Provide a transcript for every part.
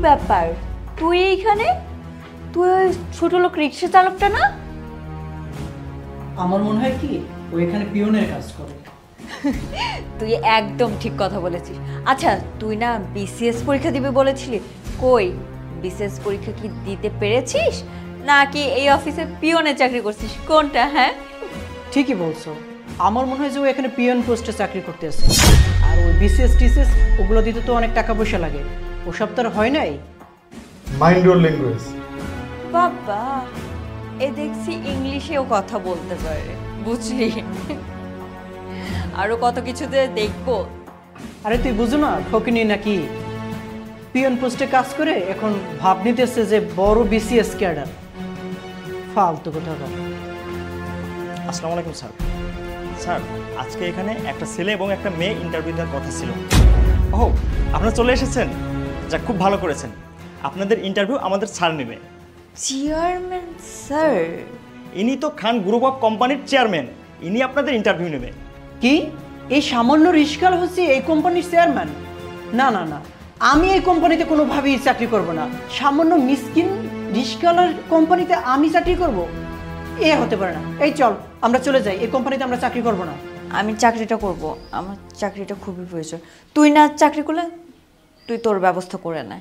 ব্যাপার, তুই এইখানে? তুই ওই ছোট লোক রিক্সা চালকটা না? আমার মনে হয় কি ও এখানে পিয়নের কাজ করে। তুই একদম ঠিক কথা বলেছিস। আচ্ছা, তুই না বিসিএস পরীক্ষা দিবি বলেছিলি, কই বিসিএস পরীক্ষা কি দিতে পেরেছিস নাকি এই অফিসে পিয়নের চাকরি করছিস, কোনটা? হ্যাঁ, ঠিকই বলছো, আমার মনে হয় যে ও এখানে পিয়ন পোস্টে চাকরি করতে আছে। আর ওই বিসিএস টিসিএস ওগুলো দিতে তো অনেক টাকা পয়সা লাগে, ওসব তো আর হয় নাই। Mind your language. বাবা এ দেখছি ইংলিশেও কথা বলতে পারে, বুঝলি? আরো কত কিছুতে দেখবো। আরে তুই বুঝো না ফকিনি নাকি পিয়ন পোস্টে কাজ করে এখন ভাব নিতেছে যে বড় বিসিএস ক্যাডার। ফালতু কথা বল। আসসালামু আলাইকুম স্যার। স্যার, আজকে এখানে একটা ছেলে এবং একটা মেয়ে ইন্টারভিউ দেওয়ার কথা ছিল। ও, আপনারা চলে এসেছেন? যাক, খুব ভালো করেছেন। আপনাদের ইন্টারভিউ আমাদের স্যার নেবে। Chairman sir? ইনি তো খান গ্রুপ অফ কোম্পানির চেয়ারম্যান, ইনি আপনাদের ইন্টারভিউ নেবে। কি এই সামান্য রিস্কাল হচ্ছে এই কোম্পানির চেয়ারম্যান? না না না, আমি এই কোম্পানিতে কোনোভাবেই চাকরি করব না। সামান্য মিসকিন রিস্কালার কোম্পানিতে আমি চাকরি করব? এ হতে পারে না। এই চল আমরা চলে যাই, এই কোম্পানিতে আমরা চাকরি করব না। আমি চাকরিটা করব, আমার চাকরিটা খুবই প্রয়োজন। তুই না চাকরি করলে তুই তোর ব্যবস্থা করে নে।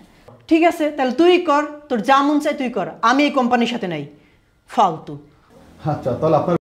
ঠিক আছে, তাহলে তুই কর, তোর যা মন চায় তুই কর, আমি এই কোম্পানির সাথে নাই। ফালতু। আচ্ছা, তাহলে আপনার